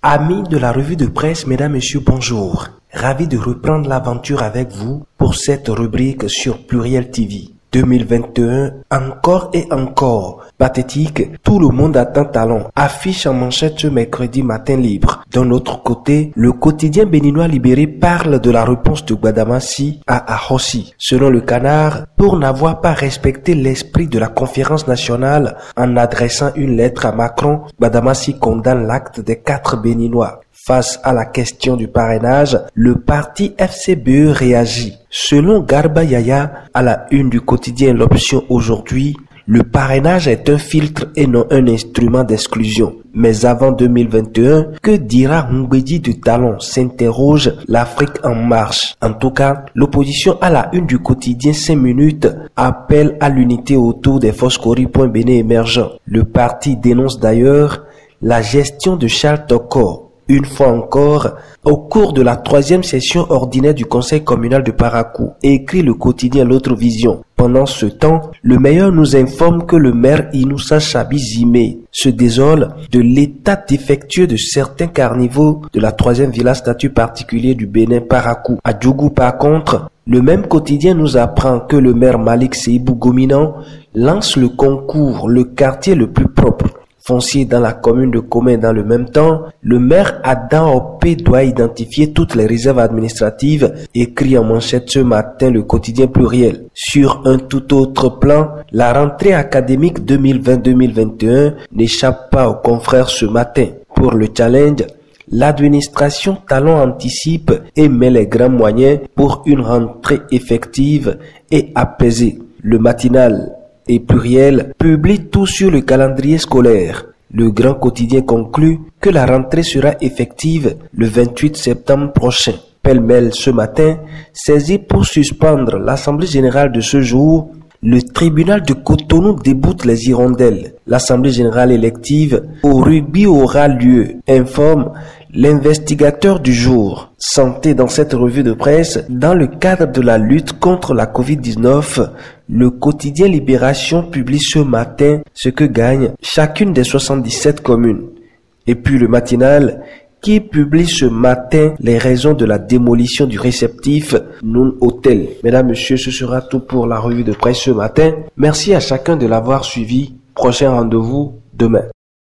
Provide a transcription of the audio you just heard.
Amis de la revue de presse, mesdames, messieurs, bonjour. Ravi de reprendre l'aventure avec vous pour cette rubrique sur Pluriel TV. 2021, encore et encore. Pathétique, tout le monde attend Talon. Affiche en manchette ce mercredi matin libre. D'un autre côté, le quotidien béninois Libéré parle de la réponse de Gbadamassi à Ahossi. Selon le Canard, pour n'avoir pas respecté l'esprit de la conférence nationale en adressant une lettre à Macron, Gbadamassi condamne l'acte des 4 Béninois. Face à la question du parrainage, le parti FCBE réagit. Selon Garba Yaya, à la une du quotidien L'Option aujourd'hui, le parrainage est un filtre et non un instrument d'exclusion. Mais avant 2021, que dira Ngwedi de Talon, s'interroge l'Afrique en marche. En tout cas, l'opposition à la une du quotidien 5 minutes appelle à l'unité autour des Foscori.Bénin émergents. Le parti dénonce d'ailleurs la gestion de Charles Tokor. Une fois encore, au cours de la 3e session ordinaire du conseil communal de Parakou, écrit le quotidien L'Autre Vision. Pendant ce temps, le meilleur nous informe que le maire Inoussa Chabi Zime se désole de l'état défectueux de certains carnivaux de la 3e villa statut particulier du Bénin Parakou. À Djougou par contre, le même quotidien nous apprend que le maire Malik Seibou Gominan lance le concours Le quartier le plus propre foncier dans la commune de Comé. Dans le même temps, le maire Adam Opé doit identifier toutes les réserves administratives, écrit en manchette ce matin le quotidien Pluriel. Sur un tout autre plan, la rentrée académique 2020-2021 n'échappe pas aux confrères ce matin. Pour le challenge, l'administration Talon anticipe et met les grands moyens pour une rentrée effective et apaisée. Le matinal et Pluriel publie tout sur le calendrier scolaire. Le grand quotidien conclut que la rentrée sera effective le 28 septembre prochain. Pêle-mêle ce matin, saisi pour suspendre l'assemblée générale de ce jour, le tribunal de Cotonou déboute les hirondelles. L'assemblée générale élective au rugby aura lieu, informe l'investigateur du jour. Santé dans cette revue de presse, dans le cadre de la lutte contre la Covid-19, le quotidien Libération publie ce matin ce que gagne chacune des 77 communes. Et puis le matinal qui publie ce matin les raisons de la démolition du réceptif Noon Hotel. Mesdames, messieurs, ce sera tout pour la revue de presse ce matin. Merci à chacun de l'avoir suivi. Prochain rendez-vous demain.